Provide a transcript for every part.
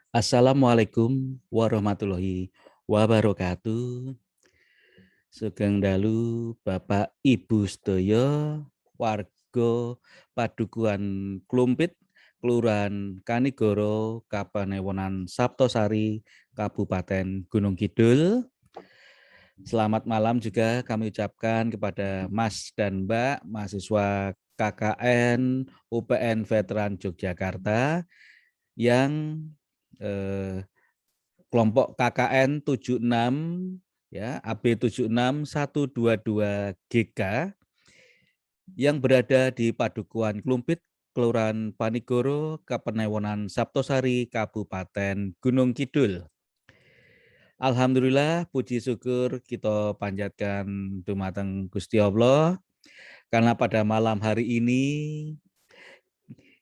Assalamualaikum warahmatullahi wabarakatuh. Sugeng dalu Bapak Ibu sedaya warga Padukuhan Klumpit, Kelurahan Kanigoro, Kapanewonan Saptosari, Kabupaten Gunung Kidul. Selamat malam juga kami ucapkan kepada Mas dan Mbak mahasiswa KKN UPN Veteran Yogyakarta yang kelompok KKN 76 ya AB 76122 GK yang berada di Padukuhan Klumpit, Kelurahan Panigoro, Kapanewonan Saptosari, Kabupaten Gunung Kidul. Alhamdulillah, puji syukur kita panjatkan dumateng Gusti Allah karena pada malam hari ini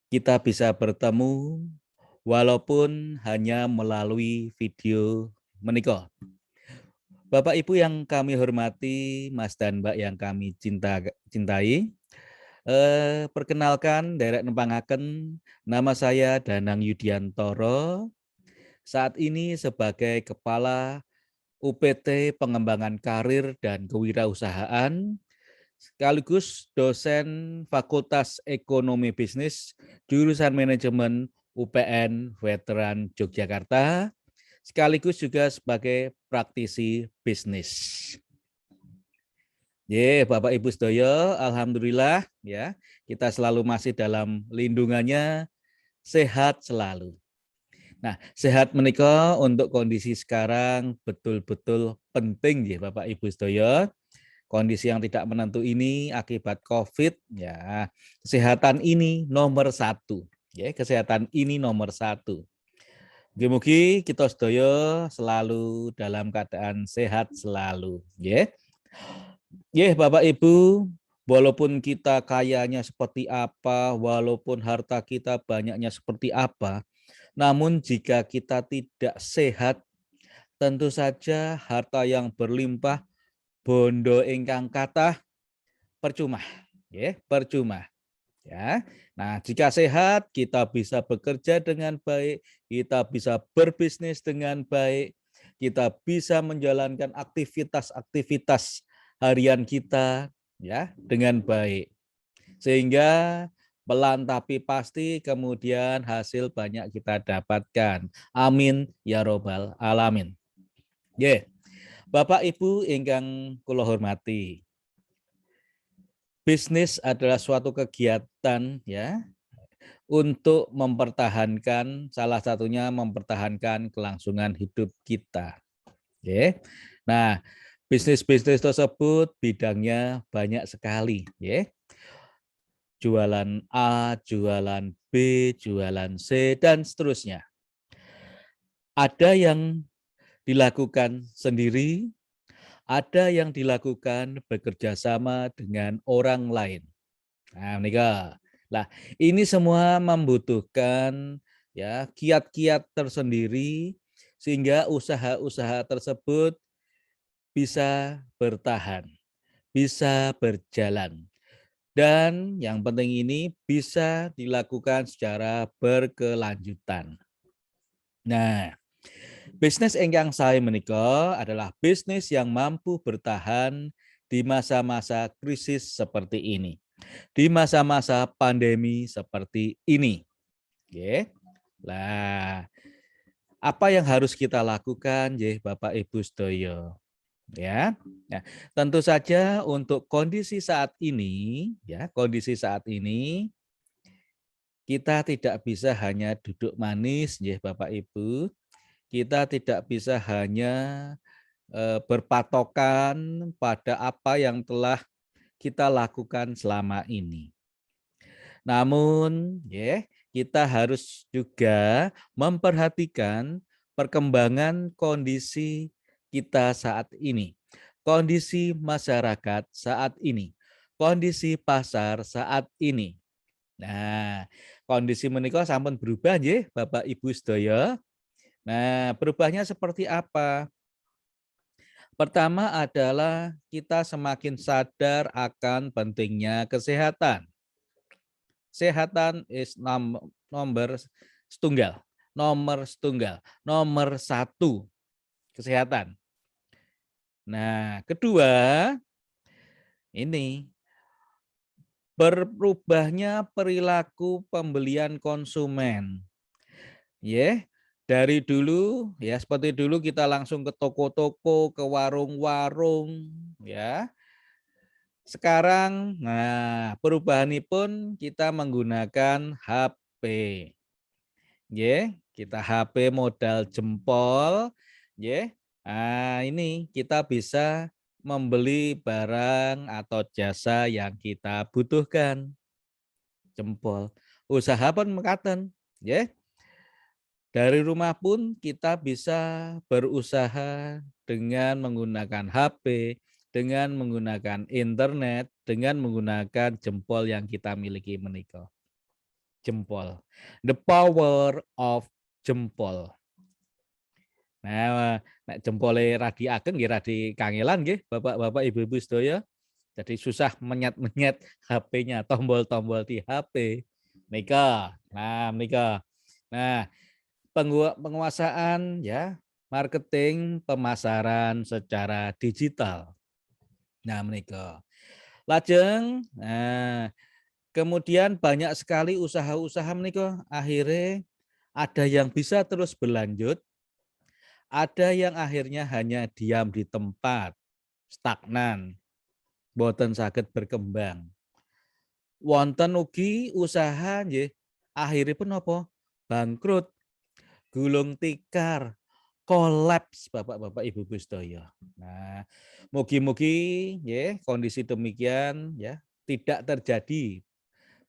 kita bisa bertemu walaupun hanya melalui video menikah. Bapak Ibu yang kami hormati, Mas dan Mbak yang kami cintai, perkenalkan derek nempangaken, nama saya Danang Yudiantoro, saat ini sebagai Kepala UPT Pengembangan Karir dan Kewirausahaan, sekaligus dosen Fakultas Ekonomi Bisnis, jurusan Manajemen UPN Veteran Yogyakarta, sekaligus juga sebagai praktisi bisnis. Bapak Ibu sedaya, alhamdulillah ya, kita selalu masih dalam lindungannya, sehat selalu. Nah, sehat menika untuk kondisi sekarang betul-betul penting ya Bapak Ibu sedaya. Kondisi yang tidak menentu ini akibat COVID ya, kesehatan ini nomor satu. Ya, kesehatan ini nomor satu. Mugi-mugi kita sedaya selalu dalam keadaan sehat selalu, ya. Bapak Ibu, walaupun kita kayanya seperti apa, walaupun harta kita banyaknya seperti apa, namun jika kita tidak sehat, tentu saja harta yang berlimpah bondo ingkang kathah percuma, ya, percuma. Ya. Nah, jika sehat, kita bisa bekerja dengan baik, kita bisa berbisnis dengan baik, kita bisa menjalankan aktivitas-aktivitas harian kita ya dengan baik. Sehingga pelan tapi pasti kemudian hasil banyak kita dapatkan. Amin ya robbal alamin. Bapak Ibu ingkang kula hormati. Bisnis adalah suatu kegiatan ya untuk mempertahankan, salah satunya mempertahankan kelangsungan hidup kita. Oke. Nah, bisnis-bisnis tersebut bidangnya banyak sekali, ya. Jualan A, jualan B, jualan C, dan seterusnya. Ada yang dilakukan sendiri, ada yang dilakukan bekerja sama dengan orang lain. Nah, menikah. Nah, ini semua membutuhkan ya kiat-kiat tersendiri sehingga usaha-usaha tersebut bisa bertahan, bisa berjalan. Dan yang penting ini bisa dilakukan secara berkelanjutan. Nah, bisnis ingkang saya menika adalah bisnis yang mampu bertahan di masa-masa krisis seperti ini. Di masa-masa pandemi seperti ini. Oke. Nah, apa yang harus kita lakukan Bapak Ibu sedaya? Ya. Nah, tentu saja untuk kondisi saat ini ya, kondisi saat ini kita tidak bisa hanya duduk manis Bapak Ibu. Kita tidak bisa hanya berpatokan pada apa yang telah kita lakukan selama ini. Namun, kita harus juga memperhatikan perkembangan kondisi kita saat ini, kondisi masyarakat saat ini, kondisi pasar saat ini. Nah, kondisi menika sampun berubah nggih, Bapak Ibu sedaya. Nah, berubahnya seperti apa? Pertama adalah kita semakin sadar akan pentingnya kesehatan. Kesehatan is nomor setunggal. nomor setunggal, nomor satu kesehatan. Nah, kedua ini berubahnya perilaku pembelian konsumen. Ya, dari dulu ya seperti dulu kita langsung ke toko-toko, ke warung-warung ya. Sekarang nah perubahanipun kita menggunakan HP. Ya, kita HP modal jempol, ya. Nah, ini kita bisa membeli barang atau jasa yang kita butuhkan. Jempol. Usaha pun mekaten, ya. Dari rumah pun kita bisa berusaha dengan menggunakan HP, dengan menggunakan internet, dengan menggunakan jempol yang kita miliki menika. Jempol. The power of jempol. Nah, nek jempole radi ageng nggih radi kangelan nggih Bapak-bapak, Ibu-ibu sedaya. Jadi susah menyet-menyet HP-nya, tombol-tombol di HP. Nika. Nah, nika. Nah, penguasaan ya, marketing, pemasaran secara digital. Nah, menika. Lajeng, nah, kemudian banyak sekali usaha-usaha menika akhirnya ada yang bisa terus berlanjut, ada yang akhirnya hanya diam di tempat, stagnan, boten saged berkembang. Wonten ugi usaha nggih akhiripun napa? Bangkrut, gulung tikar, kolaps Bapak-bapak, Ibu-ibu sedaya. Nah, mugi-mugi nggih kondisi demikian ya tidak terjadi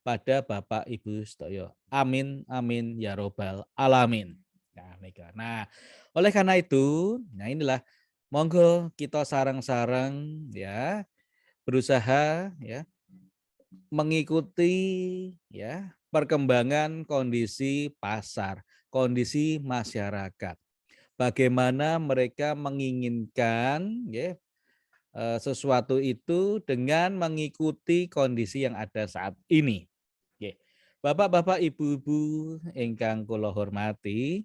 pada Bapak Ibu sedaya. Amin amin ya robbal alamin. Nah, menika. Nah, oleh karena itu, nah inilah monggo kita sareng-sareng ya berusaha ya mengikuti ya perkembangan kondisi pasar, kondisi masyarakat. Bagaimana mereka menginginkan ya sesuatu itu dengan mengikuti kondisi yang ada saat ini. Bapak-bapak, ibu-ibu ingkang kula hormati,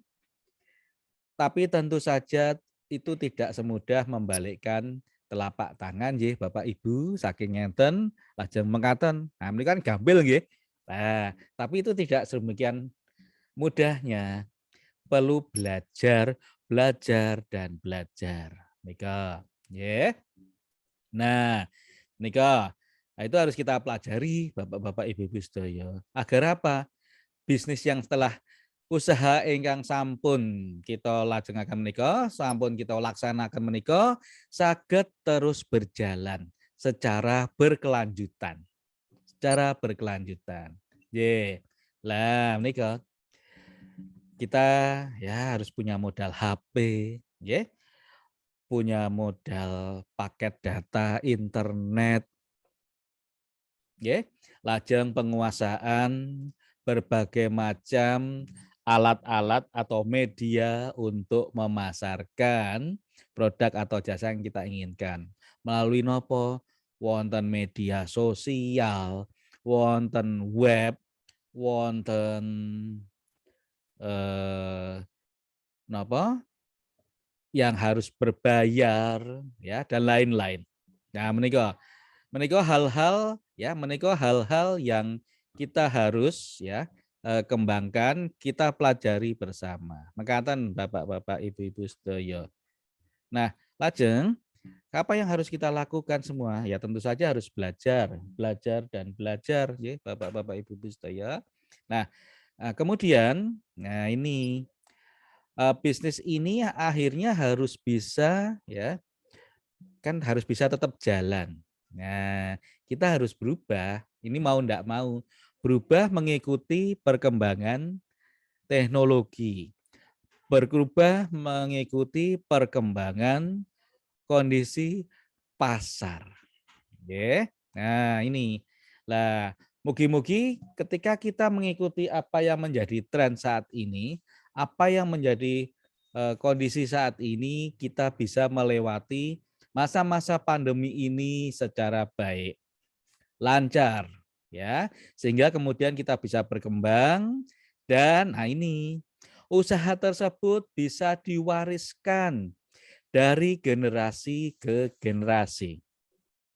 tapi tentu saja itu tidak semudah membalikkan telapak tangan nggih Bapak Ibu saking ngenten lajeng mekaten. Nah, ini kan gampil nggih. Nah, tapi itu tidak sedemikian mudahnya. Perlu belajar, belajar dan belajar. Nika, nggih. Nah, nika. Nah, itu harus kita pelajari Bapak-bapak, Ibu-ibu sedaya. Agar apa? Bisnis yang setelah usaha ingkang sampun kita lajengaken menika, sampun kita laksanaken menika saged terus berjalan secara berkelanjutan. Secara berkelanjutan. Nggih. Lah menika kita ya harus punya modal HP, nggih. Punya modal paket data internet, nggih. Lajeng penguasaan berbagai macam alat-alat atau media untuk memasarkan produk atau jasa yang kita inginkan. Melalui nopo? Wonten media sosial, wonten web, wonten eh napa? Yang harus berbayar ya dan lain-lain. Nah, menika hal-hal ya, menika hal-hal yang kita harus ya kembangkan, kita pelajari bersama. Mekaten Bapak-bapak, Ibu-ibu sedaya. Nah, lajeng apa yang harus kita lakukan semua? Ya tentu saja harus belajar, belajar dan belajar ya Bapak-bapak, Ibu-ibu sedaya. Nah, kemudian nah ini bisnis ini akhirnya harus bisa ya kan harus bisa tetap jalan. Nah, kita harus berubah. Ini mau enggak mau berubah mengikuti perkembangan teknologi, berubah mengikuti perkembangan kondisi pasar. Nggih. Nah, ini. Lah, mugi-mugi ketika kita mengikuti apa yang menjadi tren saat ini, apa yang menjadi kondisi saat ini, kita bisa melewati masa-masa pandemi ini secara baik, lancar, ya, sehingga kemudian kita bisa berkembang dan nah ini Usaha tersebut bisa diwariskan dari generasi ke generasi.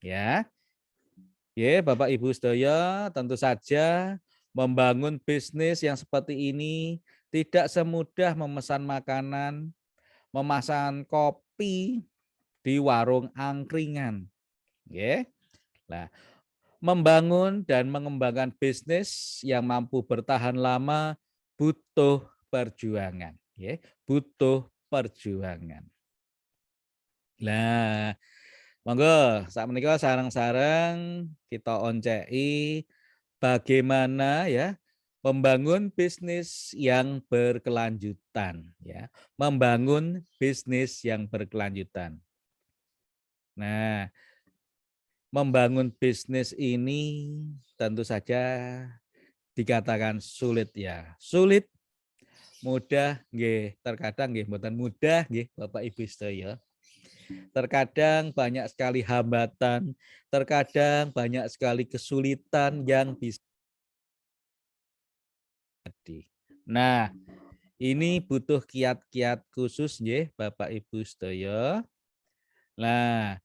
Ya, ya Bapak Ibu sedaya, tentu saja membangun bisnis yang seperti ini tidak semudah memesan makanan, memesan kopi di warung angkringan. Ya. Nah, membangun dan mengembangkan bisnis yang mampu bertahan lama butuh perjuangan, ya, butuh perjuangan. Nah, monggo saat menikah sarang-sarang kita oncei bagaimana ya membangun bisnis yang berkelanjutan, ya, membangun bisnis yang berkelanjutan. Nah, membangun bisnis ini tentu saja dikatakan sulit ya. Sulit, mudah nggih, terkadang nggih mboten mudah nggih Bapak Ibu sedaya. Terkadang banyak sekali hambatan, terkadang banyak sekali kesulitan yang bisa terjadi. Nah, ini butuh kiat-kiat khusus nggih Bapak Ibu sedaya. Nah,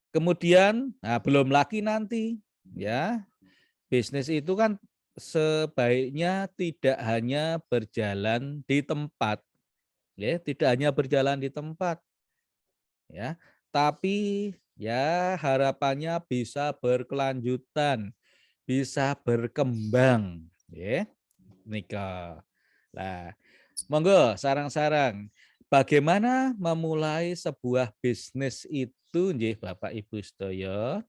kemudian belum lagi nanti ya, bisnis itu kan sebaiknya tidak hanya berjalan di tempat, ya, tidak hanya berjalan di tempat, ya, tapi ya harapannya bisa berkelanjutan, bisa berkembang, ya, nikah. Nah, monggo sarang-sarang, bagaimana memulai sebuah bisnis itu, nggih Bapak Ibu sedaya?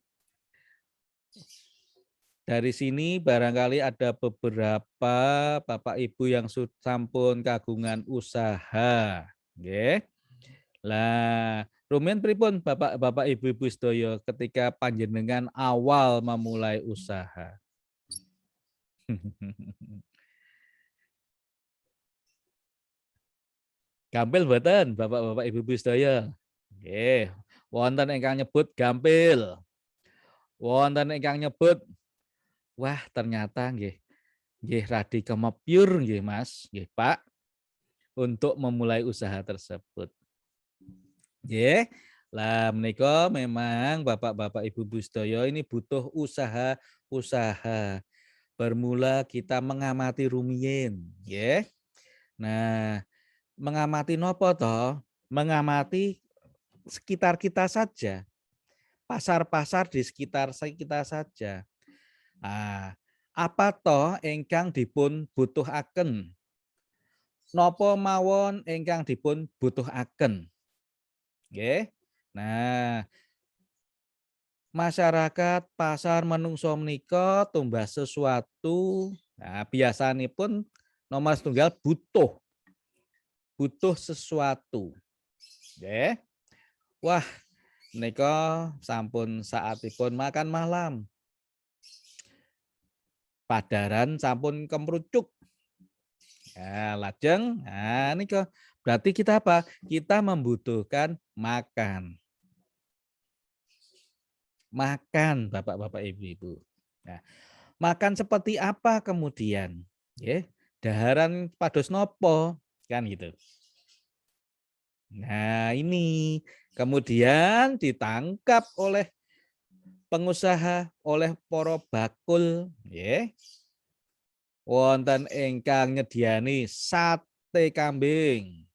Dari sini barangkali ada beberapa Bapak Ibu yang sampun kagungan usaha, nggih. Lah, rumiyin pripun Bapak Ibu sedaya ketika panjenengan awal memulai usaha? Gampil mboten Bapak Ibu sedaya? Nggih, wonten ingkang nyebut gampil, wonten ingkang nyebut wah ternyata nggih nggih radi kemepyur nggih Mas, nggih Pak, untuk memulai usaha tersebut. Nggih. Lah menika memang Bapak-bapak, Ibu-ibu sedaya ini butuh usaha-usaha. Bermula kita mengamati rumiyin, nggih. Nah, mengamati nopo toh? Mengamati sekitar kita saja, pasar-pasar di sekitar kita saja. Ah, apa toh ingkang dipun butuhaken? Napa mawon ingkang dipun butuhaken? Nggih. Nah, masyarakat pasar menungso menika tumbas sesuatu, nah biasanipun nomor setunggal butuh, butuh sesuatu. Nggih. Wah, menika sampun saatipun makan malam. Padaran sampun kemrucuk. Ya, lajeng, nah nika berarti kita apa? Kita membutuhkan makan. Makan Bapak-bapak, Ibu-ibu. Nah, makan seperti apa kemudian? Ya, daharan pados nopo kan gitu. Nah, ini kemudian ditangkap oleh pengusaha, oleh para bakul, ya. Wonten ingkang nyediani sate kambing,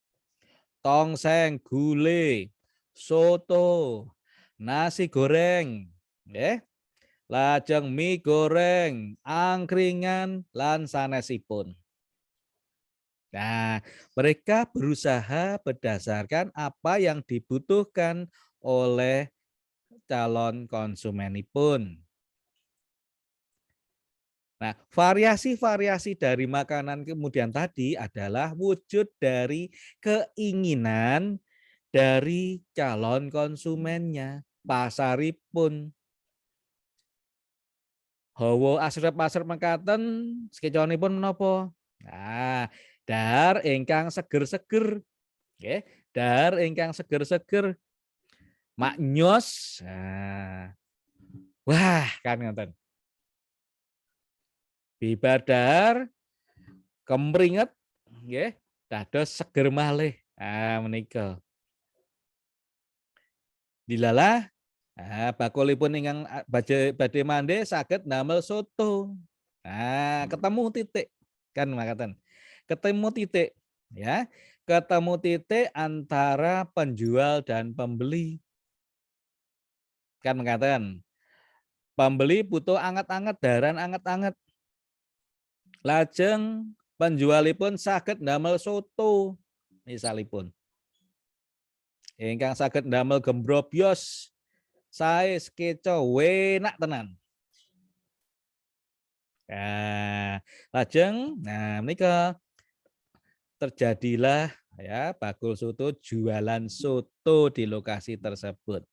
tongseng gulai, soto, nasi goreng, ya. Lajeng mie goreng, angkringan, lan sanesipun. Nah, mereka berusaha berdasarkan apa yang dibutuhkan oleh calon konsumenipun. Nah, variasi-variasi dari makanan kemudian tadi adalah wujud dari keinginan dari calon konsumennya, pasaripun. Hawa asrep-asrep mekaten sekeconipun menapa? Nah, dahar ingkang seger-seger, nggih. Dahar ingkang seger-seger, maknyos. Nah, wah, kan ngoten. Bibar dahar kemringet, nggih, dados seger malih. Menika. Dilalah bakulipun ingkang badhe mande saged damel soto. Ketemu titik kan makaten. Ketemu titik ya. Ketemu titik antara penjual dan pembeli. Kan mekaten. Pembeli butuh anget-anget, daharan anget-anget. Lajeng penjualipun saged damel soto misalipun. Ingkang saged damel gembrobyos sae sekeco enak tenan. Lajeng menika terjadilah ya bakul soto, jualan soto di lokasi tersebut.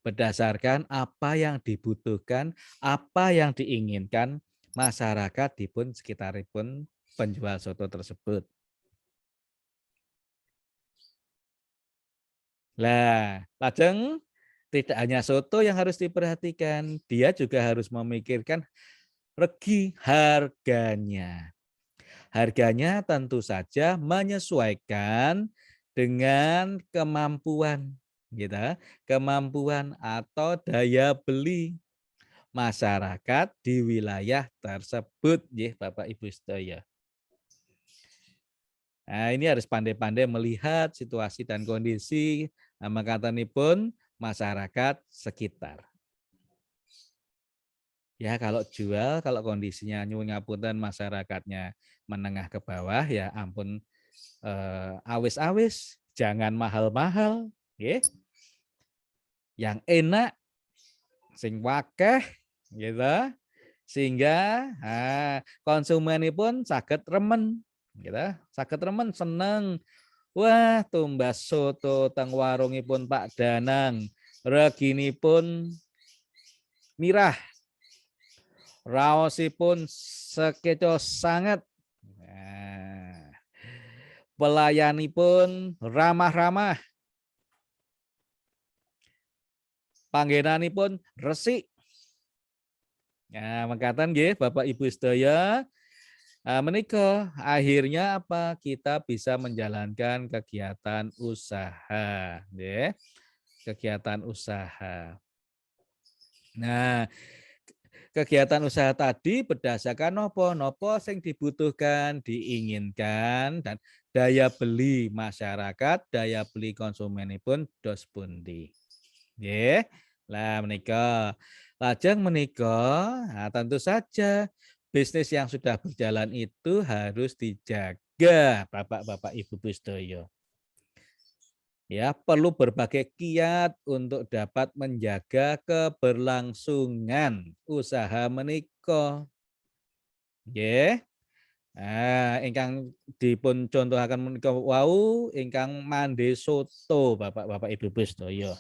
Berdasarkan apa yang dibutuhkan, apa yang diinginkan masyarakat dipun sekitaripun penjual soto tersebut. Lah, lajeng tidak hanya soto yang harus diperhatikan, dia juga harus memikirkan regi harganya. Harganya tentu saja menyesuaikan dengan kemampuan, gitu, kemampuan atau daya beli masyarakat di wilayah tersebut, nggih Bapak Ibu sedaya. Ini harus pandai-pandai melihat situasi dan kondisi makatanipun masyarakat sekitar. Ya kalau jual, kalau kondisinya nyuwun ngapunten masyarakatnya menengah ke bawah ya ampun awis-awis, jangan mahal-mahal, nggih. Yang enak, sing wakeh, gitu. Sehingga konsumenipun saged remen, gitu. Saged remen seneng. Wah, tumbas soto teng warungipun Pak Danang, reginipun mirah. Raosipun sekeco sangat. Pelayanipun ramah-ramah. Panggenanipun resik. Mekaten nggih Bapak Ibu sedaya. Menika akhirnya apa? Kita bisa menjalankan kegiatan usaha, nggih. Kegiatan usaha. Nah, kegiatan usaha tadi berdasarkan nopo sing dibutuhkan, diinginkan dan daya beli masyarakat, daya beli konsumenipun dos pundi. Nggih. Lah menika. Lajeng menika, tentu saja bisnis yang sudah berjalan itu harus dijaga Bapak-bapak Ibu sedaya. Ya, perlu berbagai kiat untuk dapat menjaga keberlangsungan usaha menika. Nggih. Ingkang dipun contohaken menika wau ingkang mande soto Bapak-bapak Ibu sedaya.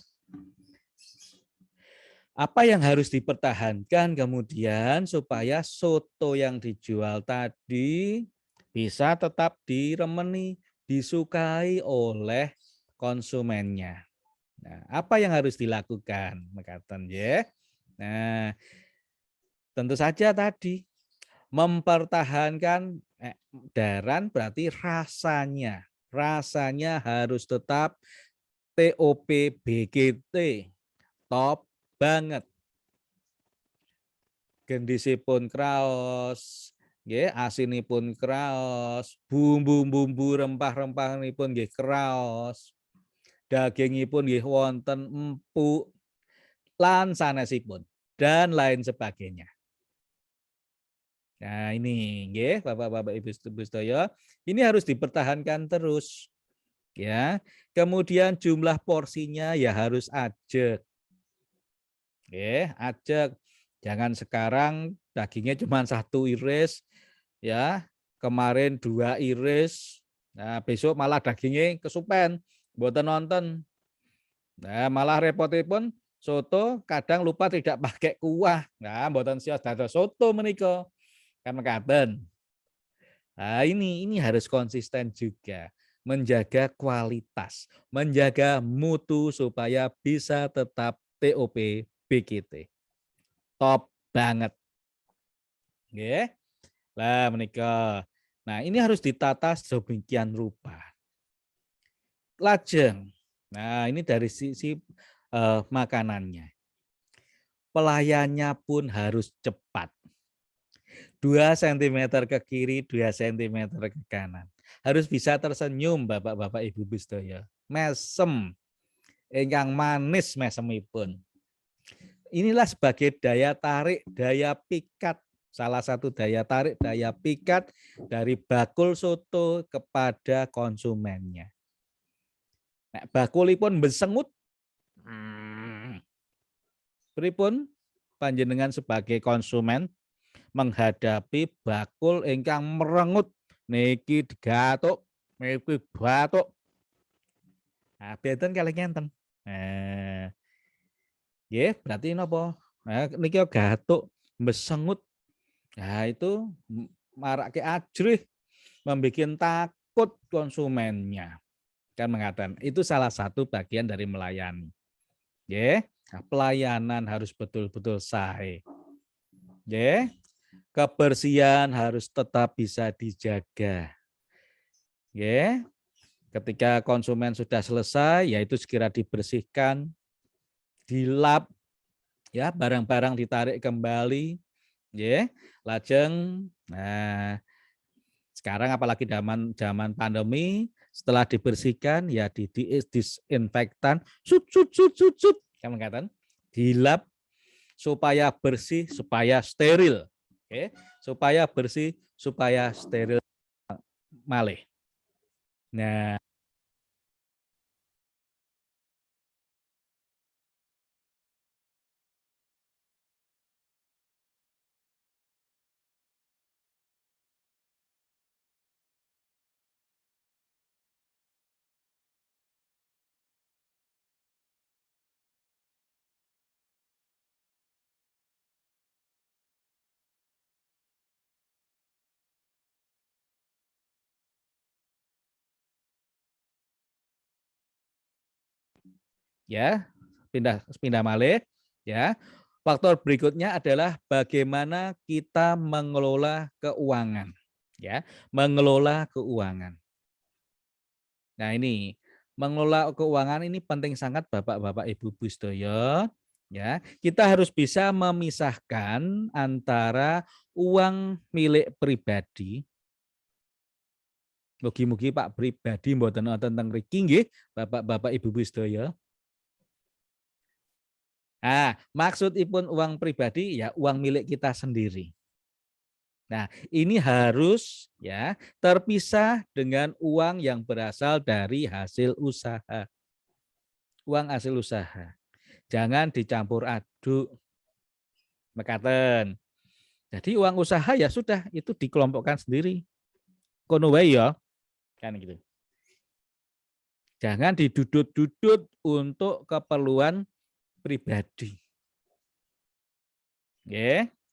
Apa yang harus dipertahankan kemudian supaya soto yang dijual tadi bisa tetap diremeni, disukai oleh konsumennya. Nah, apa yang harus dilakukan? Mekaten nggih. Nah, tentu saja tadi mempertahankan daran berarti rasanya. Rasanya harus tetap TOP BGT. Top banget. Gendisipun kraos, nggih, asinipun kraos, bumbu-bumbu rempah-rempahipun nggih kraos. Dagingipun nggih wonten empuk lan sanesipun dan lain sebagainya. Nah, ini nggih Bapak-bapak Ibu sedaya, ini harus dipertahankan terus ya. Kemudian jumlah porsinya ya harus ajeg. Nggih, ajeg. Jangan sekarang dagingnya cuma 1 iris ya. Kemarin 2 iris. Nah, besok malah dagingnya kesupen, mboten nonton. Nah, malah repotipun soto kadang lupa tidak pakai kuah. Nah, mboten sios dados soto menika. Kan mekaten. Nah, ini harus konsisten juga, menjaga kualitas, menjaga mutu supaya bisa tetap TOP BGT. Top banget. Nggih. Lah menika. Nah, ini harus ditata sedemikian rupa. Lajeng. Nah, ini dari sisi makanannya. Pelayannya pun harus cepat. 2 cm ke kiri, 2 cm ke kanan. Harus bisa tersenyum Bapak-bapak Ibu sedaya. Mesem, ingkang manis mesemipun. Inilah sebagai daya tarik, daya pikat. Salah satu daya tarik, daya pikat dari bakul soto kepada konsumennya. Nah, bakulipun besengut, pripun panjenengan sebagai konsumen menghadapi bakul ingkang merengut niki digatuk, niki batuk. Nah, benten kalih ngenten. Berarti napa? Nah, niki gatuk, besengut. Nah, itu marake ajrih, membikin takut konsumennya. Kan mengatakan itu salah satu bagian dari melayani. Nah, pelayanan harus betul-betul sae. Kebersihan harus tetap bisa dijaga. Ketika konsumen sudah selesai, yaitu segera dibersihkan, dilap, ya barang-barang ditarik kembali, lajeng. Nah, sekarang apalagi zaman pandemi, setelah dibersihkan ya disinfektan, kan mengatakan dilap supaya bersih, supaya steril, supaya bersih, supaya steril malih. Nah, ya pindah malih, ya. Faktor berikutnya adalah bagaimana kita mengelola keuangan, ya, mengelola keuangan. Nah, ini mengelola keuangan ini penting sangat Bapak-bapak Ibu-ibu sedaya, ya. Kita harus bisa memisahkan antara uang milik pribadi. Mugi-mugi Pak pribadi mboten wonten teng mriki nggih, Bapak-bapak Ibu-ibu sedaya. Nah, maksudipun uang pribadi ya uang milik kita sendiri. Nah, ini harus ya terpisah dengan uang yang berasal dari hasil usaha. Uang hasil usaha. Jangan dicampur aduk. Mekaten. Jadi uang usaha ya sudah itu dikelompokkan sendiri. Kono wae ya. Kan gitu. Jangan didudut-dudut untuk keperluan pribadi.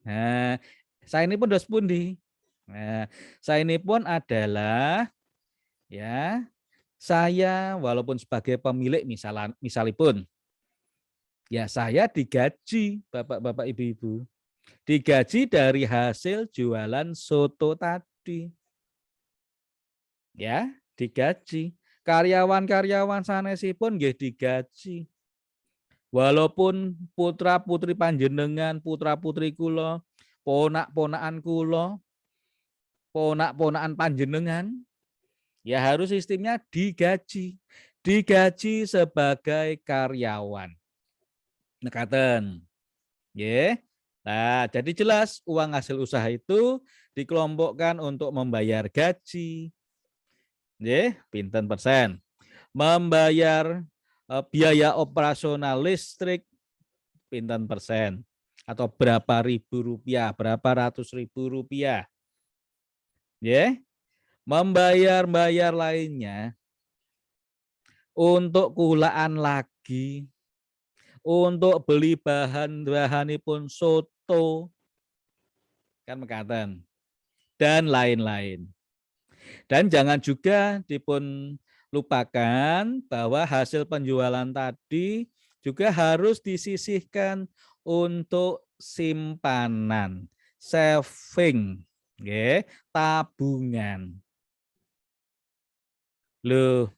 Nah, saya ini pun dos pundi. Nah, saya ini pun adalah ya, saya walaupun sebagai pemilik misalipun ya saya digaji Bapak-bapak Ibu-ibu. Digaji dari hasil jualan soto tadi. Ya, digaji. Karyawan-karyawan sanesipun nggih digaji. Walaupun putra-putri panjenengan, putra-putri kula, ponak-ponakan kula, ponak-ponakan panjenengan, ya harus sistemnya digaji. Digaji sebagai karyawan. Nekaten. Nah, jadi jelas uang hasil usaha itu dikelompokkan untuk membayar gaji. Pinten persen. Membayar biaya operasional listrik pinten persen atau berapa ribu rupiah, berapa ratus ribu rupiah. Membayar lainnya untuk kulaan lagi, untuk beli bahan-bahanipun soto, kan mekaten, dan lain-lain. Dan jangan juga dipun lupakan bahwa hasil penjualan tadi juga harus disisihkan untuk simpanan, saving. Nggih, tabungan. Loh,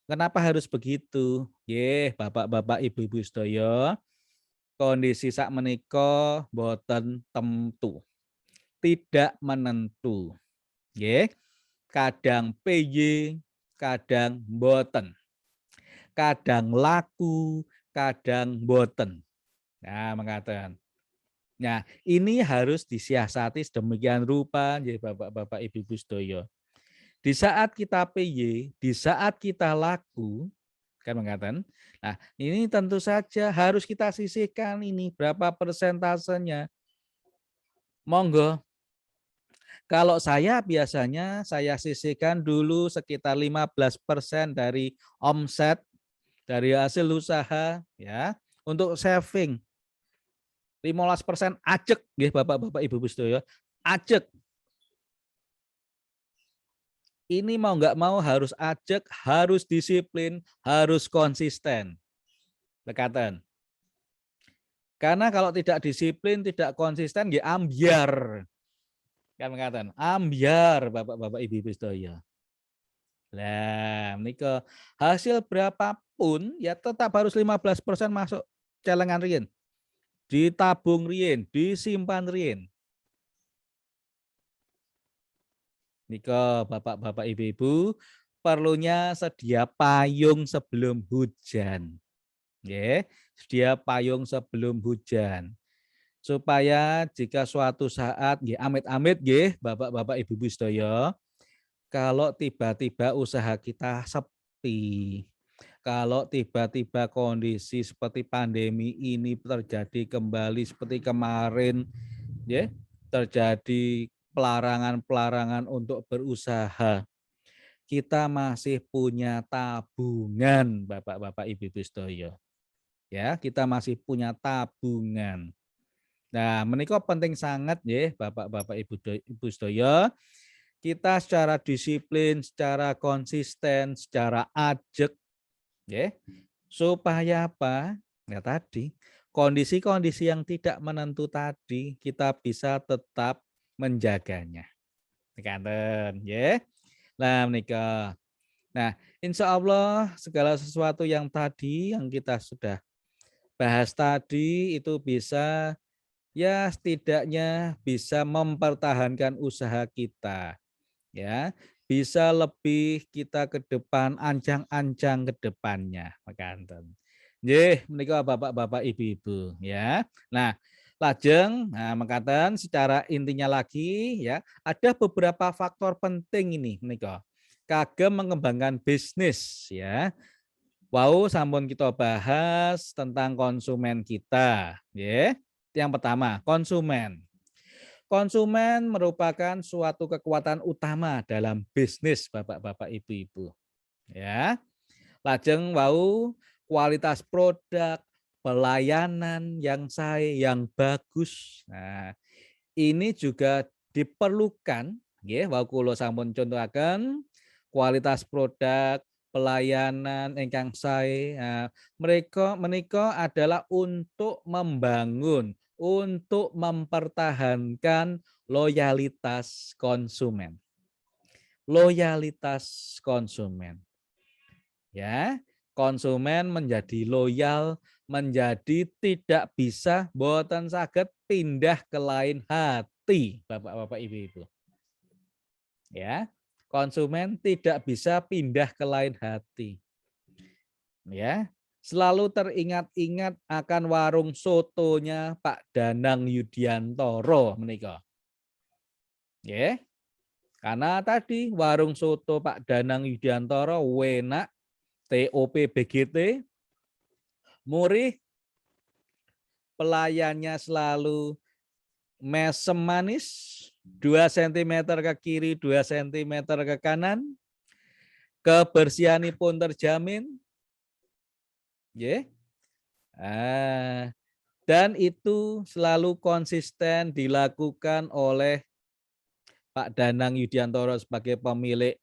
kenapa harus begitu? Nggih, Bapak-bapak, Ibu-ibu sedaya, kondisi sakmenika boten temtu, tidak menentu. Nggih, kadang PY, kadang boten. Kadang laku, kadang boten. Nah, mengatakan. Nah, ini harus disiasati sedemikian rupa, nggih Bapak-bapak, Ibu-ibu sedaya. Di saat kita PY, di saat kita laku, kan mengatakan. Nah, ini tentu saja harus kita sisihkan ini berapa persentasenya. Monggo. Kalau saya biasanya saya sisihkan dulu sekitar 15% dari omset dari hasil usaha ya untuk saving. 15% ajek nggih Bapak-bapak Ibu sedaya. Ajek. Ini mau nggak mau harus ajek, harus disiplin, harus konsisten. Lekatan. Karena kalau tidak disiplin, tidak konsisten, nggih ambyar. Kan mengatakan, ambyar Bapak-bapak Ibu sedaya. Lah, menika hasil berapapun ya tetap harus 15% masuk celengan riyin. Ditabung riyin, disimpan riyin. Nika Bapak-bapak Ibu-ibu perlunya sedia payung sebelum hujan. Nggih, sedia payung sebelum hujan. Supaya jika suatu saat nggih amit-amit nggih Bapak-bapak Ibu-ibu sedaya, kalau tiba-tiba usaha kita sepi, kalau tiba-tiba kondisi seperti pandemi ini terjadi kembali seperti kemarin, ya, terjadi pelarangan-pelarangan untuk berusaha, kita masih punya tabungan, Bapak-bapak, Ibu-ibu sedaya. Ya, kita masih punya tabungan. Nah, menika penting sangat ya, Bapak-bapak, Ibu sedaya, kita secara disiplin, secara konsisten, secara ajek, ya, supaya apa? Ya tadi, kondisi-kondisi yang tidak menentu tadi kita bisa tetap menjaganya. Kanten, ya. Nah, menika. Nah, insya Allah segala sesuatu yang tadi yang kita sudah bahas tadi itu bisa ya setidaknya bisa mempertahankan usaha kita. Ya, bisa lebih kita ke depan, ancang-ancang ke depannya, mekaten. Nggih, menika Bapak-bapak, Ibu-ibu, ya. Nah, lajeng mekaten secara intinya lagi ya, ada beberapa faktor penting ini menika. Kagem mengembangkan bisnis ya. Wau sampun kita bahas tentang konsumen kita, nggih. Yang pertama, konsumen. Konsumen merupakan suatu kekuatan utama dalam bisnis Bapak-bapak Ibu-ibu. Ya. Lajeng wau kualitas produk, pelayanan yang sae, yang bagus. Nah, ini juga diperlukan nggih wau kula sampun contohaken kualitas produk, pelayanan ingkang sae. Nah, mereka menika adalah untuk membangun, untuk mempertahankan loyalitas konsumen. Loyalitas konsumen. Ya, konsumen menjadi loyal, menjadi tidak bisa boten saged pindah ke lain hati, Bapak-bapak Ibu-ibu. Ya, konsumen tidak bisa pindah ke lain hati. Ya, selalu teringat-ingat akan warung sotonya Pak Danang Yudiantoro menika. Ya, karena tadi warung soto Pak Danang Yudiantoro enak, TOP BGT, murih, pelayannya selalu mesem manis, 2 cm ke kiri, 2 cm ke kanan, kebersihanipun terjamin, dan itu selalu konsisten dilakukan oleh Pak Danang Yudiantoro sebagai pemilik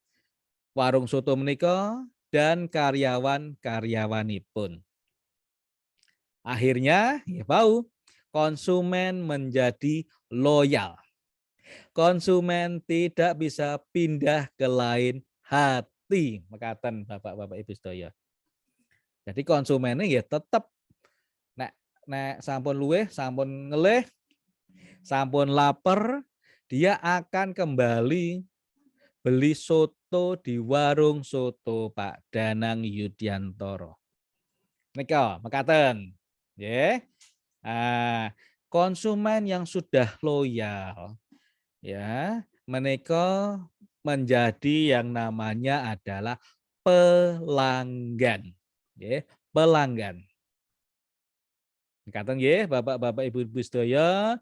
warung soto menika dan karyawan-karyawanipun. Akhirnya, ya bau, konsumen menjadi loyal. konsumen tidak bisa pindah ke lain hati. Mekaten Bapak-bapak Ibu sedaya. Jadi konsumennya ya tetap nek sampun luweh, sampun ngelih, sampun lapar, dia akan kembali beli soto di warung soto Pak Danang Yudiantoro. Nika mekaten. Nggih. Nah, konsumen yang sudah loyal ya, menika menjadi yang namanya adalah pelanggan. Nggih, pelanggan. Mekaten nggih, Bapak-bapak Ibu-ibu sedaya,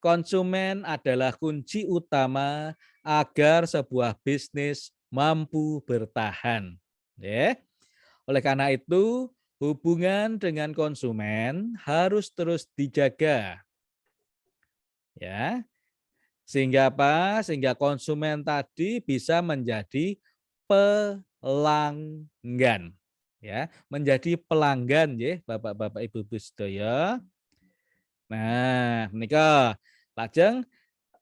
konsumen adalah kunci utama agar sebuah bisnis mampu bertahan. Ya. Oleh karena itu, hubungan dengan konsumen harus terus dijaga. Ya. Sehingga apa? Sehingga konsumen tadi bisa menjadi pelanggan. Ya, menjadi pelanggan ya, Bapak-bapak Ibu-ibu sedaya. Nah, menika lajeng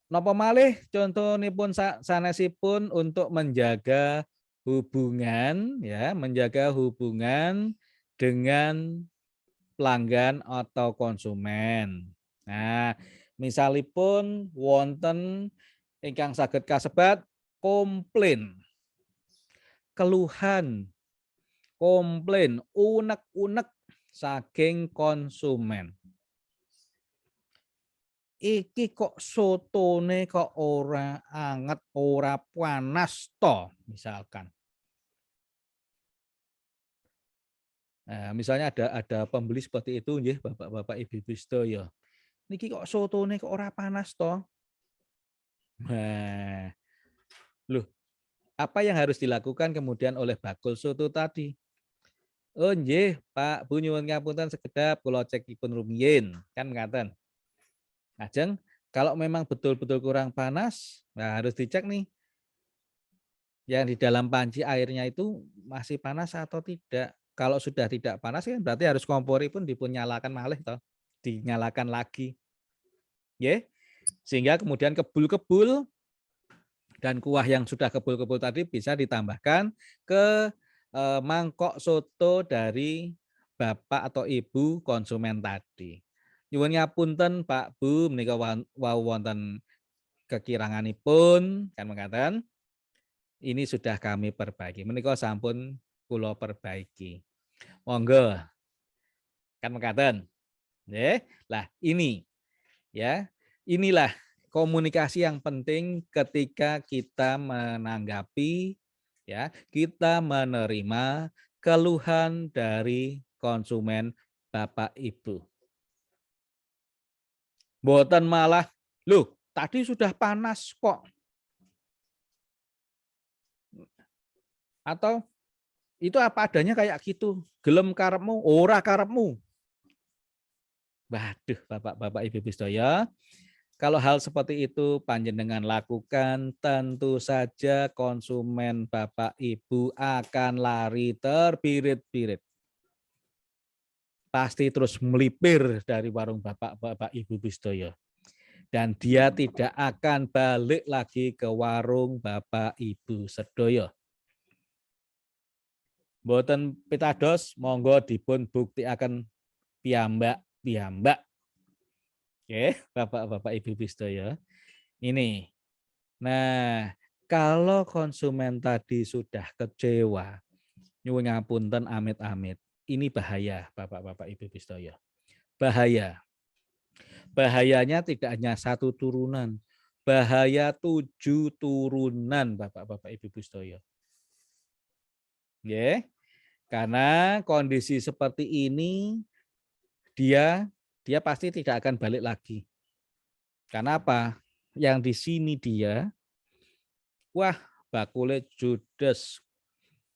napa malih contonipun sanesipun untuk menjaga hubungan ya, menjaga hubungan dengan pelanggan atau konsumen. Nah, misalipun wonten ingkang saged kasebat komplain, keluhan, komplain, unek-unek saking konsumen. Iki kok sotone kok ora anget, ora panas toh, misalkan. Nah, misalnya ada pembeli seperti itu nggih, Bapak-bapak, Ibu-ibu sedaya. Niki kok sotone kok ora panas toh? Nah, loh, apa yang harus dilakukan kemudian oleh bakul soto tadi? Oh nggih, Pak, Bu nyuwun ngapunten sekedap kula cekipun rumiyin, kan ngaten. Lajeng kalau memang betul-betul kurang panas, nah harus dicek nih yang di dalam panci airnya itu masih panas atau tidak. Kalau sudah tidak panas kan berarti harus kompori pun dipun nyalakan malih toh, dinyalakan lagi. Nggih. Sehingga kemudian kebul-kebul dan kuah yang sudah kebul-kebul tadi bisa ditambahkan ke mangkok soto dari Bapak atau Ibu konsumen tadi. Nyuwun ngapunten Pak Bu menika wau wonten kekiranganipun kan mekaten. Ini sudah kami perbaiki. Menika sampun kula perbaiki. Monggo kan mekaten. Nggih. Lah ini ya. Inilah komunikasi yang penting ketika kita menanggapi ya, kita menerima keluhan dari konsumen Bapak Ibu. Mboten malah, "Loh, tadi sudah panas kok." Atau itu apa adanya kayak gitu, gelem karepmu, ora karepmu. Waduh, Bapak-bapak, Ibu-ibu sedaya, kalau hal seperti itu panjenengan lakukan, tentu saja konsumen Bapak Ibu akan lari terbirit-birit. Pasti terus melipir dari warung Bapak-bapak, Ibu-ibu sedaya. Dan dia tidak akan balik lagi ke warung Bapak Ibu sedaya. Mboten pitados, monggo dipun buktikaken piyambak-piyambak. Oke, Bapak-bapak, Ibu-ibu sedaya. Ini. Nah, kalau konsumen tadi sudah kecewa, nyuwun ngapunten amit-amit. Ini bahaya, Bapak-bapak, Ibu-ibu sedaya. Bahaya. Bahayanya tidak hanya satu turunan, bahaya 7 turunan, Bapak-bapak, Ibu-ibu sedaya. Nggih. Karena kondisi seperti ini dia pasti tidak akan balik lagi. Karena apa? Yang di sini dia, wah, bakule judes,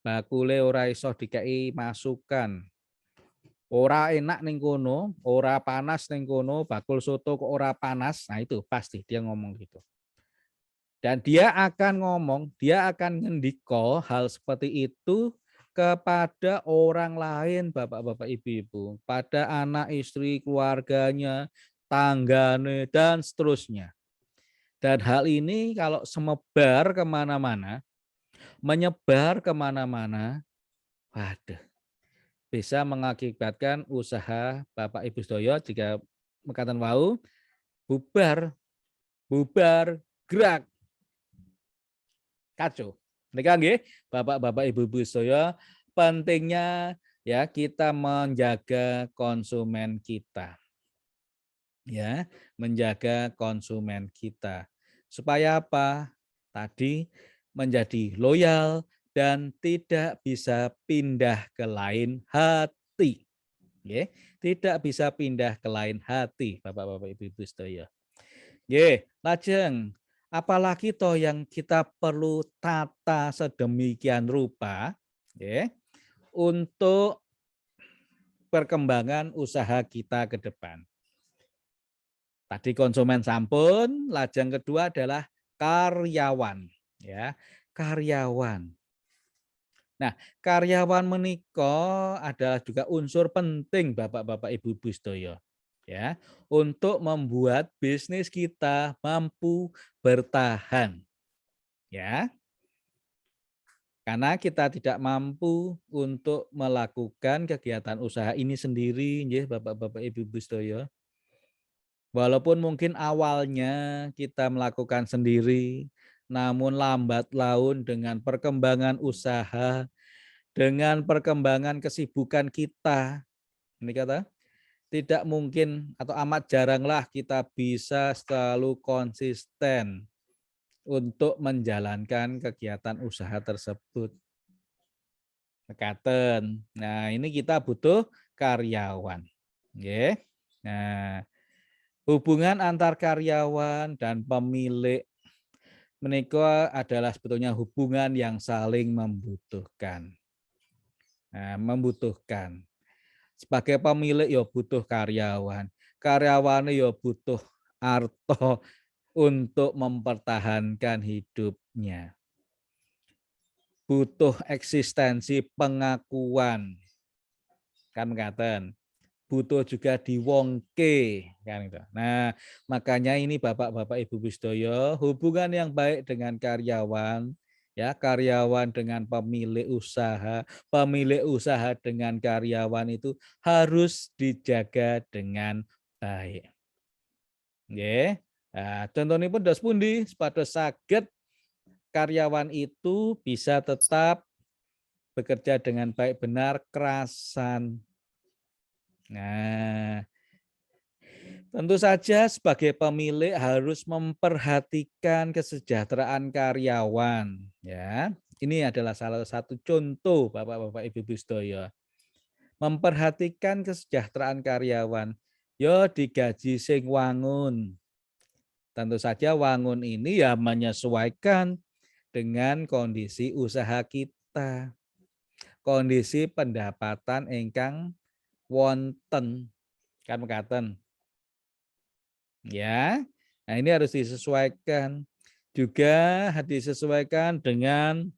bakule ora iso dikei masukan. Ora enak ning kono, ora panas ning kono, bakul soto kok ora panas. Nah itu pasti dia ngomong gitu. Dan dia akan ngendiko hal seperti itu kepada orang lain, Bapak-bapak, Ibu-ibu, pada anak, istri, keluarganya, tanggane dan seterusnya. Dan hal ini kalau semebar kemana-mana, menyebar kemana-mana, waduh, bisa mengakibatkan usaha Bapak Ibu sedaya jika mekaten wau bubar, bubar, gerak, kacau. Nika nggih, Bapak-bapak Ibu-ibu sedaya, pentingnya ya kita menjaga konsumen kita. Ya, menjaga konsumen kita. Supaya apa? Tadi menjadi loyal dan tidak bisa pindah ke lain hati. Nggih, tidak bisa pindah ke lain hati, Bapak-bapak Ibu-ibu sedaya. Nggih, lajeng apalagi toh yang kita perlu tata sedemikian rupa, nggih, untuk perkembangan usaha kita ke depan. Tadi konsumen sampun, lajeng kedua adalah karyawan, ya, karyawan. Nah, karyawan menika adalah juga unsur penting Bapak-bapak Ibu-ibu sedaya, ya, untuk membuat bisnis kita mampu bertahan, ya. Karena kita tidak mampu untuk melakukan kegiatan usaha ini sendiri, nggih Bapak-bapak Ibu-ibu sedaya. Walaupun mungkin awalnya kita melakukan sendiri, namun lambat laun dengan perkembangan usaha, dengan perkembangan kesibukan kita, ini kata tidak mungkin atau amat jaranglah kita bisa selalu konsisten untuk menjalankan kegiatan usaha tersebut. Mekaten. Nah, ini kita butuh karyawan. Nggih. Nah, hubungan antar karyawan dan pemilik menika adalah sebetulnya hubungan yang saling membutuhkan. Nah, membutuhkan. Sebagai pemilik ya butuh karyawan. Karyawan ya butuh arto untuk mempertahankan hidupnya. Butuh eksistensi pengakuan. Kan ngaten. Butuh juga diwongke kan itu. Nah, makanya ini Bapak-bapak Ibu sedaya, hubungan yang baik dengan karyawan, ya, karyawan dengan pemilik usaha dengan karyawan itu harus dijaga dengan baik. Nggih. Nah, contonipun dos pundi supados saged karyawan itu bisa tetap bekerja dengan baik benar kerasan. Nah, tentu saja sebagai pemilik harus memperhatikan kesejahteraan karyawan, ya. Ini adalah salah satu contoh Bapak-bapak Ibu-ibu sedaya. Memperhatikan kesejahteraan karyawan. Yo digaji sing wangun. Tentu saja wangun ini ya menyesuaikan dengan kondisi usaha kita. Kondisi pendapatan ingkang wonten. Kan mekaten. Ya, nah ini harus disesuaikan. Juga disesuaikan dengan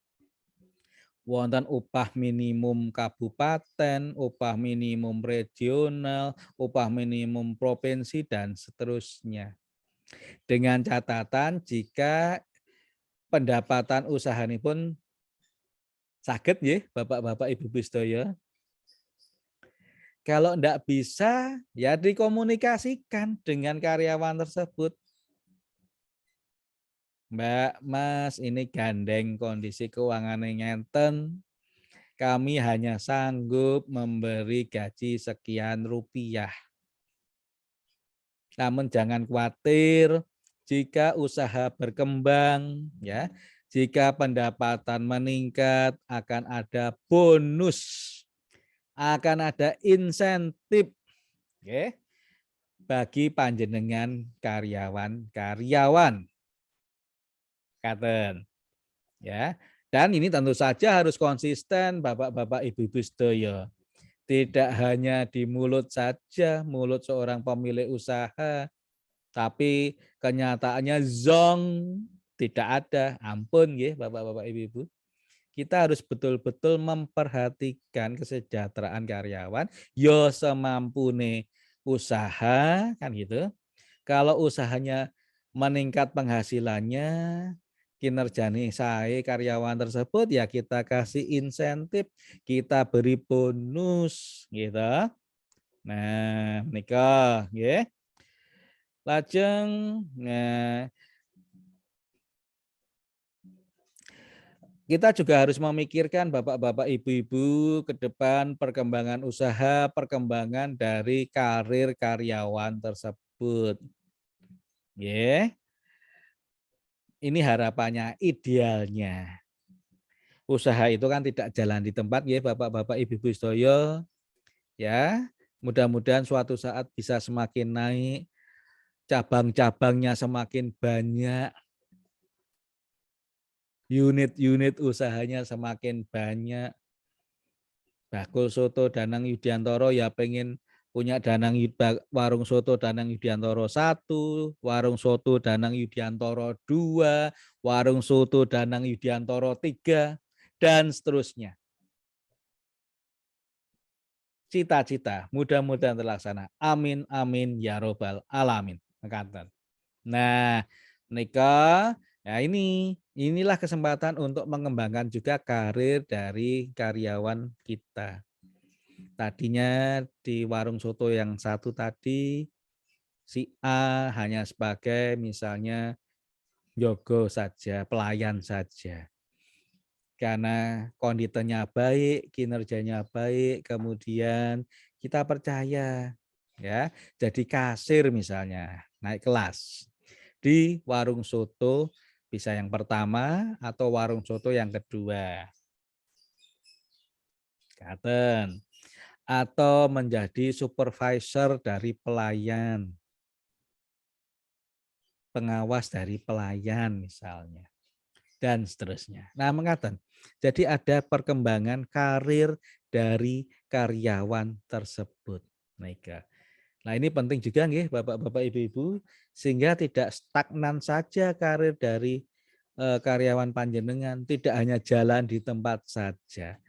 wonten upah minimum kabupaten, upah minimum regional, upah minimum provinsi, dan seterusnya. Dengan catatan jika pendapatan usaha ini pun saged nggih Bapak-bapak Ibu sedaya. Kalau ndak bisa, ya dikomunikasikan dengan karyawan tersebut. Mbak, Mas, ini gandeng kondisi keuangan yang ngenten. Kami hanya sanggup memberi gaji sekian rupiah. Namun jangan khawatir jika usaha berkembang, ya. Jika pendapatan meningkat, akan ada bonus, akan ada insentif, okay, bagi panjenengan karyawan-karyawan. Katen. Ya. Dan ini tentu saja harus konsisten Bapak-bapak Ibu-ibu sedaya. Tidak hanya di mulut saja, mulut seorang pemilik usaha, tapi kenyataannya zong tidak ada. Ampun nggih Bapak-bapak Ibu-ibu. Kita harus betul-betul memperhatikan kesejahteraan karyawan, yo semampune usaha kan gitu. Kalau usahanya meningkat penghasilannya, kinerjanya sae karyawan tersebut, ya kita kasih insentif, kita beri bonus gitu. Nah, menika nggih. Lajeng kita juga harus memikirkan bapak-bapak, ibu-ibu ke depan perkembangan usaha, perkembangan dari karir karyawan tersebut. Nggih. Ini harapannya, idealnya. Usaha itu kan tidak jalan di tempat ya bapak-bapak, ibu-ibu sedaya. Ya, mudah-mudahan suatu saat bisa semakin naik, cabang-cabangnya semakin banyak, unit-unit usahanya semakin banyak. Bakul Soto Danang Yudiantoro ya pengen punya warung soto Danang Yudiantoro 1, warung soto Danang Yudiantoro 2, warung soto Danang Yudiantoro 3, dan seterusnya. Cita-cita mudah-mudahan terlaksana. Amin amin ya robbal alamin. Nah, menikah ya inilah kesempatan untuk mengembangkan juga karir dari karyawan kita. Tadinya di warung soto yang satu tadi si A hanya sebagai misalnya jogo saja, pelayan saja. Karena konditennya baik, kinerjanya baik, kemudian kita percaya ya, jadi kasir misalnya, naik kelas di warung soto bisa yang pertama atau warung soto yang kedua. Katen. Atau menjadi supervisor dari pelayan, pengawas dari pelayan misalnya, dan seterusnya. Nah, mengatakan, jadi ada perkembangan karir dari karyawan tersebut. Nah, ini penting juga nggih Bapak-bapak, Ibu-ibu, sehingga tidak stagnan saja karir dari karyawan panjenengan, tidak hanya jalan di tempat saja.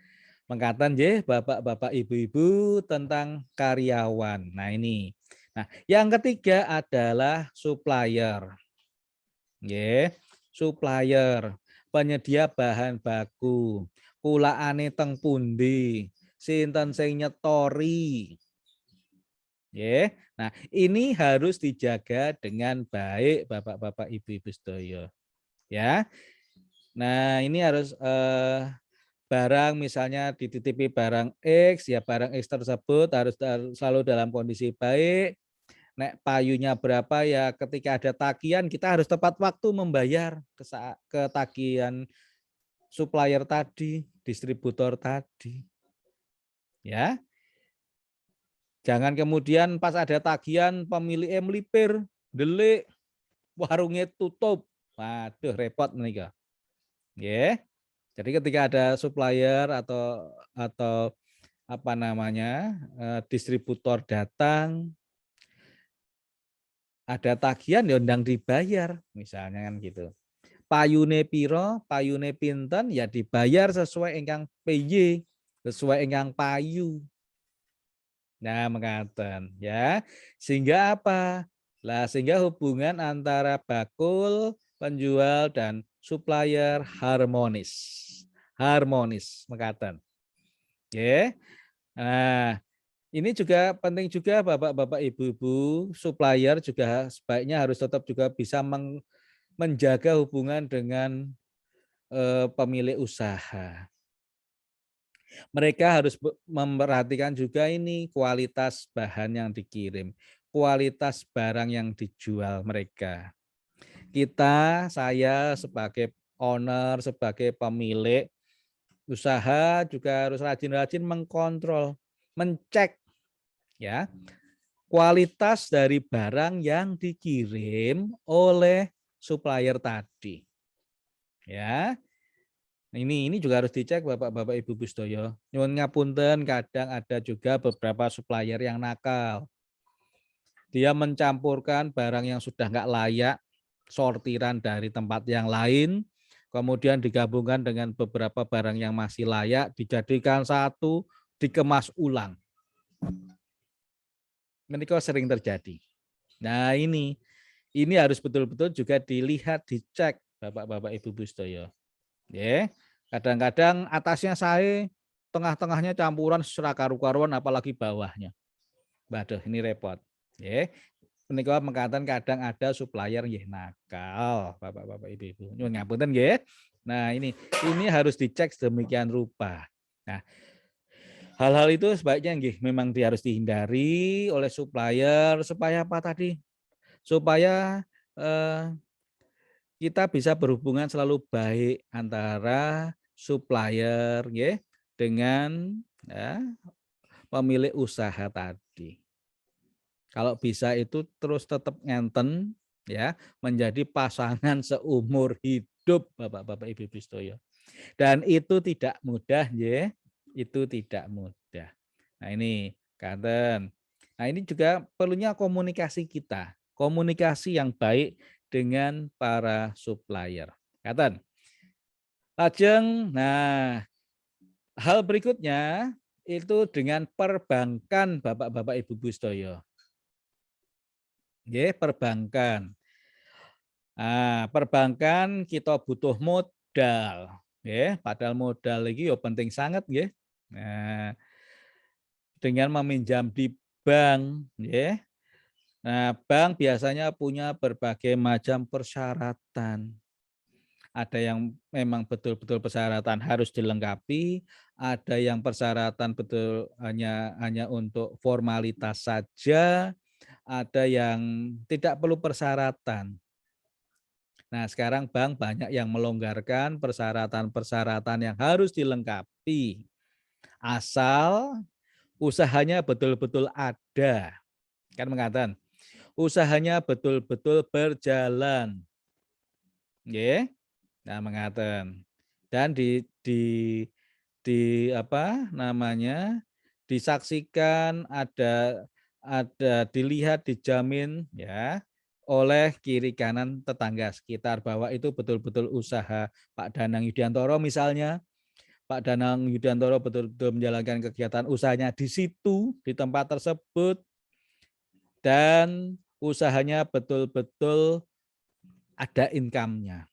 Mengatakan nggih Bapak-bapak, Ibu-ibu tentang karyawan. Nah, ini. Nah, yang ketiga adalah supplier. Nggih, supplier, penyedia bahan baku. Kulaane teng pundi, sinten sing nyetori. Nggih. Nah, ini harus dijaga dengan baik Bapak-bapak, Ibu-ibu sedaya. Ya. Nah, ini harus barang misalnya dititipi barang X, ya barang X tersebut harus selalu dalam kondisi baik. Nek payunya berapa ya ketika ada tagihan kita harus tepat waktu membayar ke tagihan supplier tadi, distributor tadi. Ya. Jangan kemudian pas ada tagihan pemilik melipir, delik, warungnya tutup. Waduh repot nih. Ya. Jadi ketika ada supplier atau apa namanya distributor datang, ada tagihan ya undang dibayar, misalnya kan gitu. Payune piro, payune pinten ya dibayar sesuai ingkang PY, sesuai ingkang payu. Nah, mengatakan ya. Sehingga apa? Lah sehingga hubungan antara bakul, penjual dan supplier harmonis. Harmonis, mengatakan. Ya. Nah, ini juga penting juga Bapak-bapak, Ibu-ibu, supplier juga sebaiknya harus tetap juga bisa menjaga hubungan dengan pemilik usaha. Mereka harus memperhatikan juga ini kualitas bahan yang dikirim, kualitas barang yang dijual mereka. Saya sebagai owner, sebagai pemilik usaha juga harus rajin-rajin mengkontrol, mencek ya kualitas dari barang yang dikirim oleh supplier tadi. Ya. Ini juga harus dicek Bapak-bapak, Ibu-ibu sedaya. Nyuwun ngapunten, kadang ada juga beberapa supplier yang nakal. Dia mencampurkan barang yang sudah nggak layak, sortiran dari tempat yang lain, kemudian digabungkan dengan beberapa barang yang masih layak, dijadikan satu, dikemas ulang. Ini kok sering terjadi. Nah, ini ini harus betul-betul juga dilihat, dicek Bapak-bapak Ibu-ibu sedaya. Ya, kadang-kadang atasnya saya, tengah-tengahnya campuran serak karu-karuan apalagi bawahnya. Waduh, ini repot. Ya. Menika mengatakan kadang ada supplier nggih nakal, Bapak-bapak Ibu-ibu. Nyuwun ngapunten nggih. Nah, ini harus dicek sedemikian rupa. Nah, hal-hal itu sebaiknya nggih memang harus dihindari oleh supplier supaya apa tadi? Supaya kita bisa berhubungan selalu baik antara supplier nggih dengan ya, pemilik usaha tadi. Kalau bisa itu terus tetap ngenten ya, menjadi pasangan seumur hidup Bapak-bapak Ibu-ibu sedaya. Dan itu tidak mudah nggih, itu tidak mudah. Nah ini kanten. Nah ini juga perlunya komunikasi kita, komunikasi yang baik dengan para supplier. Kanten. Lajeng, nah hal berikutnya itu dengan perbankan Bapak-bapak Ibu-ibu sedaya. Nggih, perbankan. Nah, perbankan kita butuh modal, nggih, padahal modal iki ya penting sangat nggih. Nah, dengan meminjam di bank, nggih. Nah, bank biasanya punya berbagai macam persyaratan. Ada yang memang betul-betul persyaratan harus dilengkapi, ada yang persyaratan betul hanya untuk formalitas saja, ada yang tidak perlu persyaratan. Nah, sekarang bank banyak yang melonggarkan persyaratan-persyaratan yang harus dilengkapi. Asal usahanya betul-betul ada. Kan mengatakan, usahanya betul-betul berjalan. Nggih. Nah, mengatakan. Dan di apa namanya? Disaksikan ada dilihat dijamin ya oleh kiri kanan tetangga sekitar bahwa itu betul-betul usaha Pak Danang Yudiantoro misalnya. Pak Danang Yudiantoro betul-betul menjalankan kegiatan usahanya di situ, di tempat tersebut, dan usahanya betul-betul ada income-nya.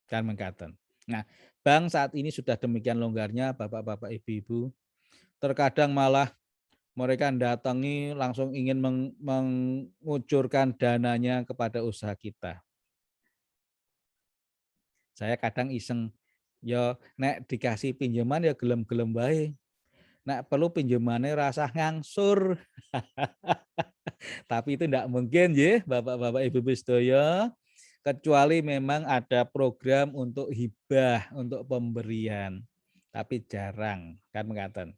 Kan mengatakan. Nah, bank saat ini sudah demikian longgarnya, Bapak-bapak, Ibu-ibu. Terkadang malah mereka datangi langsung ingin mengucurkan dananya kepada usaha kita. Saya kadang iseng, ya nek dikasih pinjaman ya gelem-gelem bae. Nek perlu pinjamannya rasa ngangsur. Tapi itu tidak mungkin ya, Bapak-bapak Ibu-ibu sedaya, kecuali memang ada program untuk hibah, untuk pemberian. Tapi jarang kan mengatakan.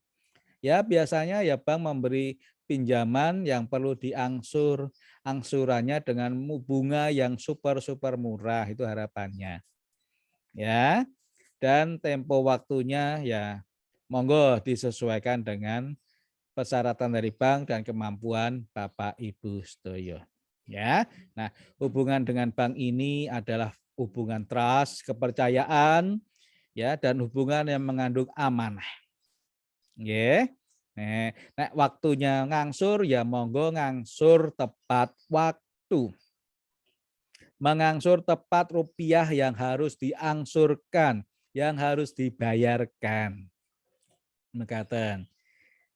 Ya biasanya ya bank memberi pinjaman yang perlu diangsur, angsurannya dengan bunga yang super murah, itu harapannya. Ya. Dan tempo waktunya ya monggo disesuaikan dengan persyaratan dari bank dan kemampuan Bapak Ibu sedaya. Ya. Nah, hubungan dengan bank ini adalah hubungan trust, kepercayaan ya dan hubungan yang mengandung amanah. Nggih. Nek waktunya ngangsur ya monggo ngangsur tepat waktu. Mengangsur tepat rupiah yang harus diangsurkan, yang harus dibayarkan. Mekaten.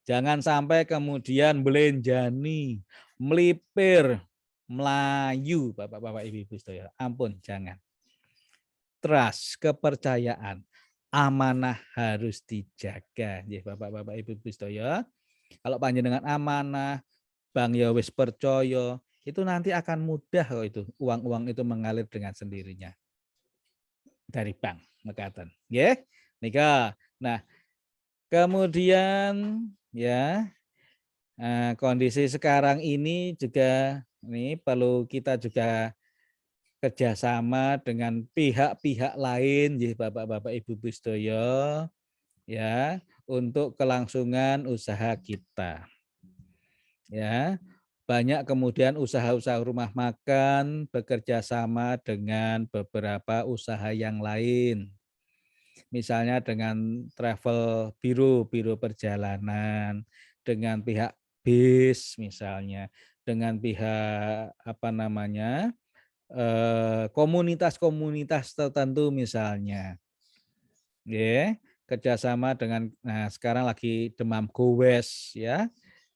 Jangan sampai kemudian belenjani, melipir, melayu, Bapak-bapak Ibu-ibu sedaya. Ampun, jangan. Trust, kepercayaan, amanah harus dijaga. Nggih, Bapak-bapak Ibu-ibu sedaya. Kalau panjenengan amanah, bank ya wis percaya, itu nanti akan mudah kok itu uang-uang itu mengalir dengan sendirinya dari bank mekaten. Nggih. Nika. Nah, kemudian ya kondisi sekarang ini juga ini perlu kita juga kerjasama dengan pihak-pihak lain, ya Bapak-bapak Ibu sedaya, ya untuk kelangsungan usaha kita. Ya, banyak kemudian usaha-usaha rumah makan bekerja sama dengan beberapa usaha yang lain. Misalnya dengan travel biro perjalanan, dengan pihak bis misalnya, dengan pihak apa namanya? komunitas-komunitas tertentu misalnya. Ya, kerjasama dengan, nah sekarang lagi demam gowes ya.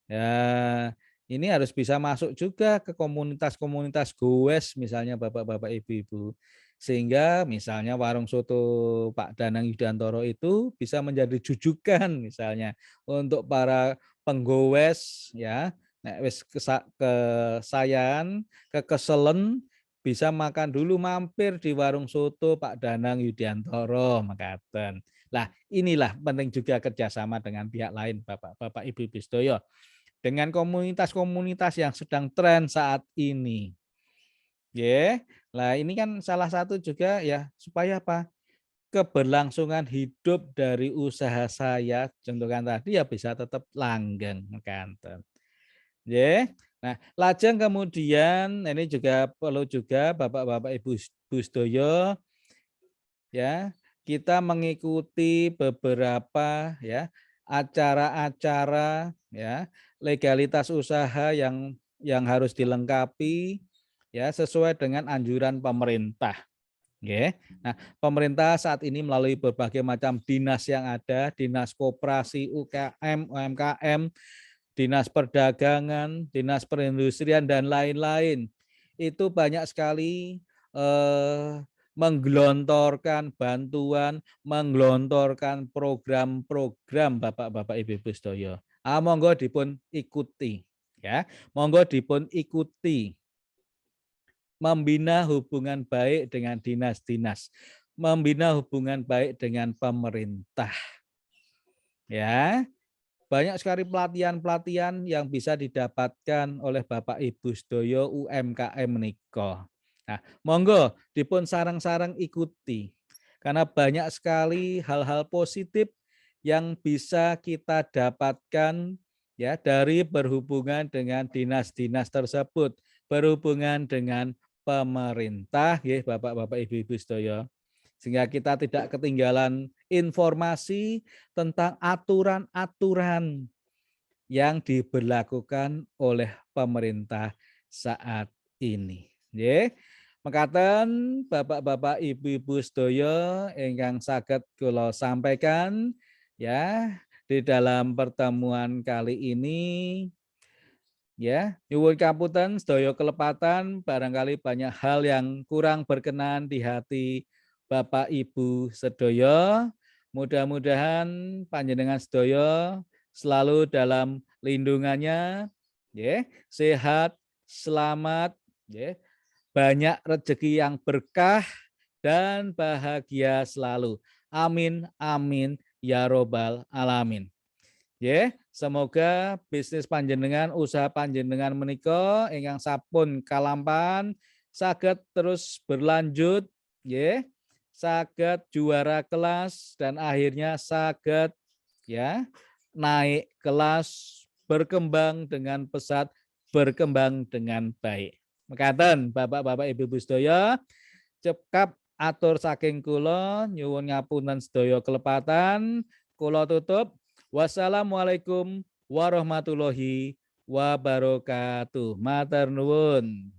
Ya, ini harus bisa masuk juga ke komunitas-komunitas gowes misalnya Bapak-bapak, Ibu-ibu. Sehingga misalnya warung soto Pak Danang Yudantoro itu bisa menjadi jujukan misalnya untuk para penggowes ya. Nek wis kesayan, kekeselen bisa makan dulu mampir di warung soto Pak Danang Yudiantoro makaten. Lah inilah penting juga kerjasama dengan pihak lain Bapak-bapak Ibu-ibu sedaya dengan komunitas-komunitas yang sedang tren saat ini. Ya, lah ini kan salah satu juga ya supaya apa? Keberlangsungan hidup dari usaha saya contohkan tadi ya bisa tetap langgeng mekaten. Ya. Nah, lajeng kemudian ini juga perlu juga Bapak-bapak Ibu sedaya ya, kita mengikuti beberapa ya acara-acara ya legalitas usaha yang harus dilengkapi ya sesuai dengan anjuran pemerintah. Ya. Nah, pemerintah saat ini melalui berbagai macam dinas yang ada, dinas koperasi, UKM, UMKM, dinas perdagangan, dinas perindustrian dan lain-lain. Itu banyak sekali menggelontorkan bantuan, menggelontorkan program-program Bapak-bapak Ibu-ibu sedaya. Monggo dipun ikuti ya. Monggo dipun ikuti membina hubungan baik dengan dinas-dinas, membina hubungan baik dengan pemerintah. Ya, banyak sekali pelatihan-pelatihan yang bisa didapatkan oleh Bapak Ibu sedaya UMKM menika. Nah, monggo dipun sareng-sareng ikuti. Karena banyak sekali hal-hal positif yang bisa kita dapatkan ya dari berhubungan dengan dinas-dinas tersebut, berhubungan dengan pemerintah ya Bapak-bapak Ibu-ibu sedaya. Sehingga kita tidak ketinggalan informasi tentang aturan-aturan yang diberlakukan oleh pemerintah saat ini. Nggih. Mekaten Bapak-bapak Ibu-ibu sedaya ingkang saged kula sampaikan ya di dalam pertemuan kali ini ya, nyuwun kapunten sedaya kelepatan barangkali banyak hal yang kurang berkenan di hati Bapak Ibu sedaya. Mudah-mudahan panjenengan sedaya selalu dalam lindungannya, ya, sehat, selamat, ya, banyak rezeki yang berkah dan bahagia selalu. Amin, amin, ya robbal alamin. Ya, semoga bisnis panjenengan, usaha panjenengan menika ingkang sampun kalampan saged terus berlanjut, ya, saged juara kelas dan akhirnya saged ya naik kelas, berkembang dengan pesat, berkembang dengan baik. Mekaten Bapak-bapak Ibu-ibu sedaya, cekap atur saking kula nyuwun ngapunten sedaya kelepatan, kula tutup. Wassalamualaikum warahmatullahi wabarakatuh. Matur nuwun.